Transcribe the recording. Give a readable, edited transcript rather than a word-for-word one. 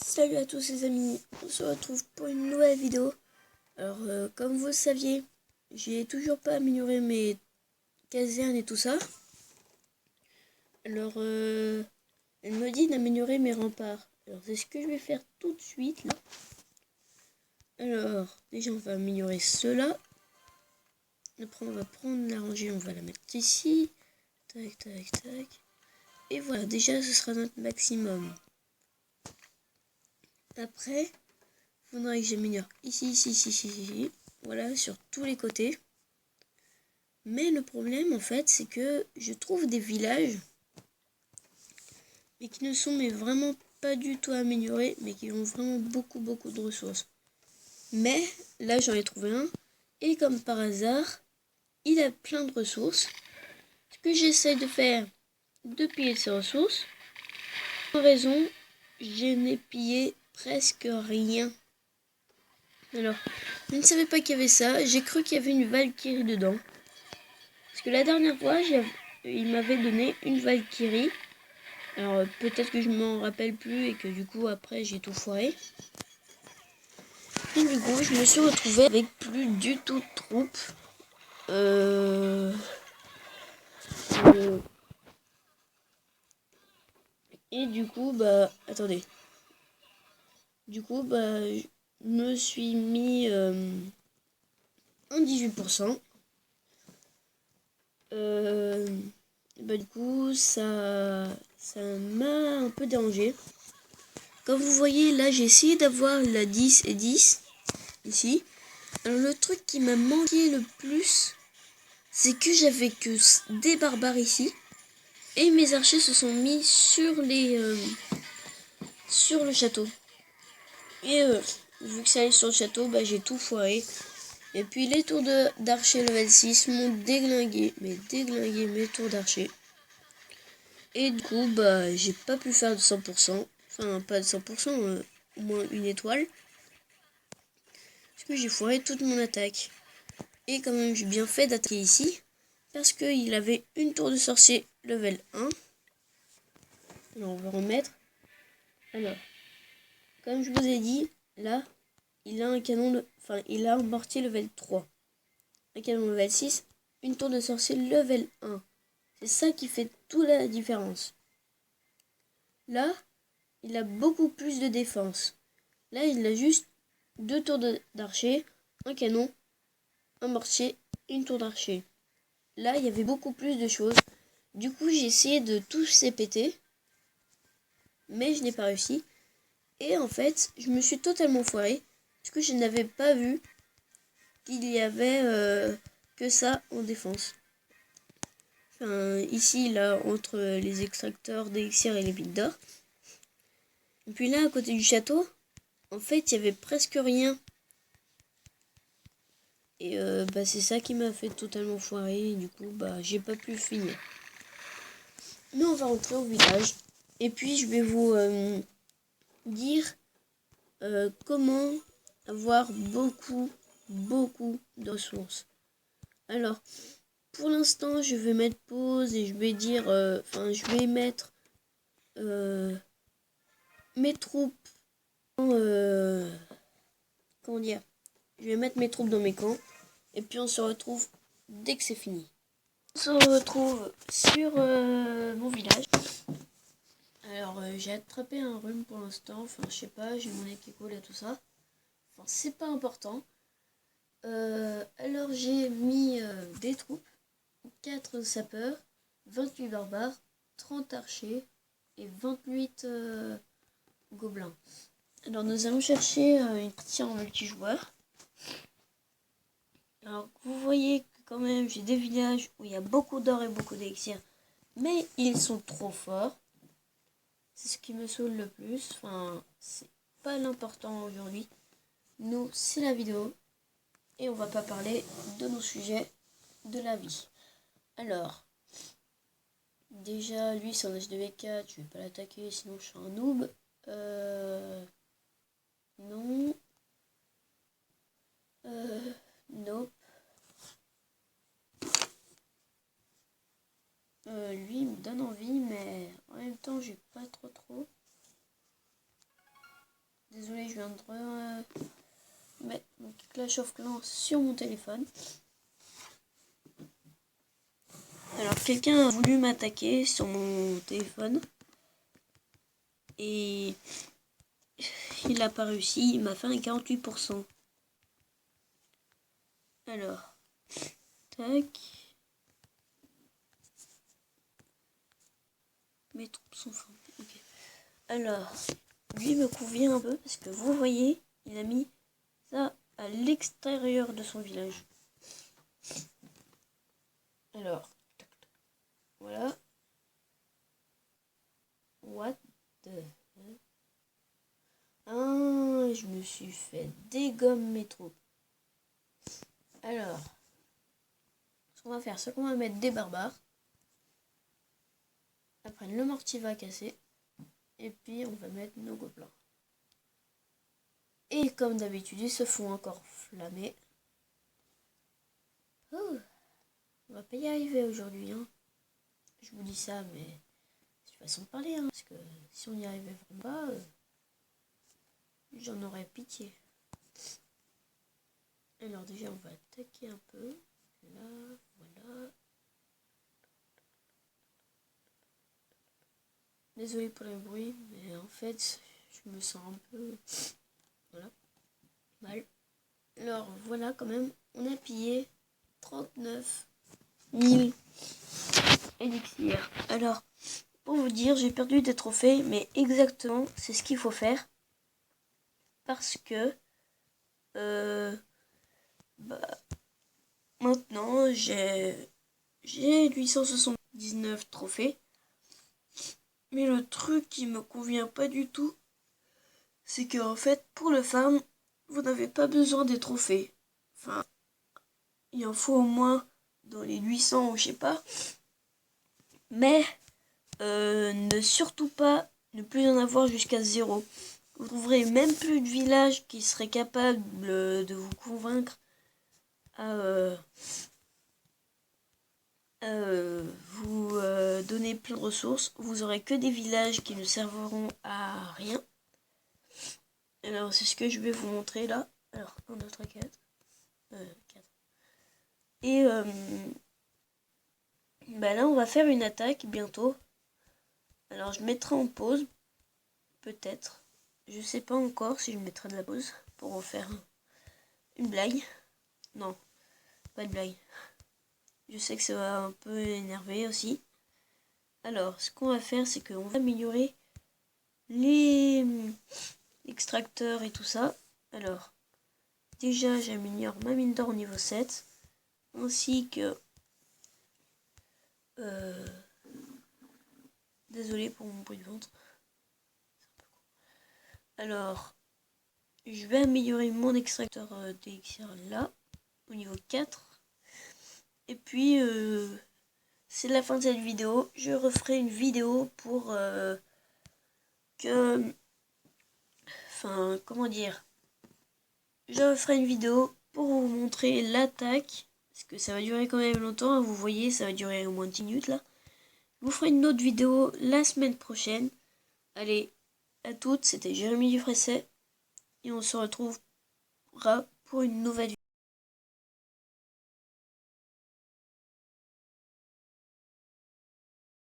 Salut à tous les amis, on se retrouve pour une nouvelle vidéo. Alors comme vous le saviez, j'ai toujours pas amélioré mes casernes et tout ça. Alors elle me dit d'améliorer mes remparts. Alors c'est ce que je vais faire tout de suite là. Alors déjà on va améliorer cela. Après on va prendre la rangée, on va la mettre ici. Tac tac tac. Et voilà, déjà ce sera notre maximum. Après, il faudrait que j'améliore ici. Voilà, sur tous les côtés. Mais le problème, en fait, c'est que je trouve des villages, mais qui ne sont vraiment pas du tout améliorés, mais qui ont vraiment beaucoup de ressources. Mais là, j'en ai trouvé un, et comme par hasard, il a plein de ressources. Ce que j'essaie de faire, de piller ces ressources. Pour raison, je n'ai pillé presque rien. Alors, je ne savais pas qu'il y avait ça. J'ai cru qu'il y avait une Valkyrie dedans. Parce que la dernière fois, il m'avait donné une Valkyrie. Alors, peut-être que je m'en rappelle plus et que du coup, après, j'ai tout foiré. Et du coup, je me suis retrouvée avec plus du tout de troupes. Et du coup, bah, attendez. Du coup, bah, je me suis mis en 18%. Bah, du coup, ça m'a un peu dérangé. Comme vous voyez, là, j'ai essayé d'avoir la 10 et 10 ici. Alors, le truc qui m'a manqué le plus, c'est que j'avais que des barbares ici. Et mes archers se sont mis sur sur le château. Et vu que ça allait sur le château, bah, j'ai tout foiré. Et puis les tours d'archer level 6 m'ont déglingué. Mais déglingué mes tours d'archer. Et du coup, bah, j'ai pas pu faire de 100%. Enfin, pas de 100%, au moins une étoile. Parce que j'ai foiré toute mon attaque. Et quand même, j'ai bien fait d'attaquer ici. Parce qu'il avait une tour de sorcier level 1. Alors, on va remettre. Alors, comme je vous ai dit, là, il a un canon il a un mortier level 3. Un canon level 6, une tour de sorcier level 1. C'est ça qui fait toute la différence. Là, il a beaucoup plus de défense. Là, il a juste deux tours d'archer, un canon, un mortier, une tour d'archer. Là, il y avait beaucoup plus de choses. Du coup, j'ai essayé de tous les péter. Mais je n'ai pas réussi. Et en fait, je me suis totalement foiré. Parce que je n'avais pas vu qu'il y avait que ça en défense. Enfin, ici, là, entre les extracteurs d'élixir et les bits d'or. Et puis là, à côté du château, en fait, il y avait presque rien. Et bah, c'est ça qui m'a fait totalement foirer. Et du coup, bah, j'ai pas pu finir. Mais on va rentrer au village. Et puis, je vais vous dire comment avoir beaucoup de ressources. Alors, pour l'instant, je vais mettre pause et je vais dire, je vais mettre mes troupes comment dire, je vais mettre mes troupes dans mes camps et puis on se retrouve dès que c'est fini. On se retrouve sur mon village. Alors j'ai attrapé un rhume pour l'instant, enfin je sais pas, j'ai mon nez qui coule et tout ça. Enfin c'est pas important. Alors j'ai mis des troupes, 4 sapeurs, 28 barbares, 30 archers et 28 gobelins. Alors nous allons chercher une partie en multijoueur. Alors vous voyez que quand même j'ai des villages où il y a beaucoup d'or et beaucoup d'élixir, mais ils sont trop forts. C'est ce qui me saoule le plus. Enfin, c'est pas l'important aujourd'hui. Nous, c'est la vidéo et on va pas parler de nos sujets de la vie. Alors, déjà lui c'est un HDV4, je vais pas l'attaquer sinon je suis un noob. Non. Nope. Lui il me donne envie, mais en même temps j'ai pas trop. Désolé, je viens de mettre mon Clash of Clans sur mon téléphone. Alors, quelqu'un a voulu m'attaquer sur mon téléphone. Et il n'a pas réussi. Il m'a fait un 48%. Alors, tac. Mes troupes sont formées. Okay. Alors, lui me convient un peu parce que vous voyez, il a mis ça à l'extérieur de son village. Alors, voilà. What the... Ah, je me suis fait dégommer mes troupes. Alors, ce qu'on va faire, c'est qu'on va mettre des barbares. Après, le mortier va casser. Et puis, on va mettre nos gobelins. Et comme d'habitude, ils se font encore flammer. Oh, on va pas y arriver aujourd'hui, hein. Je vous dis ça, mais c'est une façon de parler, hein. Parce que si on n'y arrivait vraiment pas, j'en aurais pitié. Alors déjà, on va attaquer un peu. Là, voilà. Désolé pour le bruit, mais en fait, je me sens un peu... Voilà. Mal. Alors, voilà, quand même, on a pillé 39 000 élixirs. Alors, pour vous dire, j'ai perdu des trophées, mais exactement, c'est ce qu'il faut faire. Parce que... maintenant, j'ai 879 trophées. Mais le truc qui me convient pas du tout, c'est qu'en fait, pour le farm, vous n'avez pas besoin des trophées. Enfin, il en faut au moins dans les 800 ou je sais pas. Mais surtout pas ne plus en avoir jusqu'à 0. Vous trouverez même plus de village qui serait capable de vous convaincre à vous donner plein de ressources. Vous aurez que des villages qui ne serviront à rien. Alors c'est ce que je vais vous montrer là. Alors 1, 2, 3, 4. 4. Et là on va faire une attaque bientôt. Alors je mettrai en pause. Peut-être. Je sais pas encore si je mettrai de la pause pour refaire une blague. Non, pas de blague. Je sais que ça va un peu énerver aussi. Alors, ce qu'on va faire, c'est qu'on va améliorer les extracteurs et tout ça. Alors, déjà, j'améliore ma mine d'or au niveau 7. Ainsi que... désolé pour mon bruit de ventre. Alors, je vais améliorer mon extracteur d'élixir là, au niveau 4. Et puis, c'est la fin de cette vidéo. Je referai une vidéo pour Enfin, comment dire, je referai une vidéo pour vous montrer l'attaque. Parce que ça va durer quand même longtemps. Hein, vous voyez, ça va durer au moins 10 minutes là. Je vous ferai une autre vidéo la semaine prochaine. Allez, à toutes. C'était Jérémy Dufresset. Et on se retrouvera pour une nouvelle vidéo.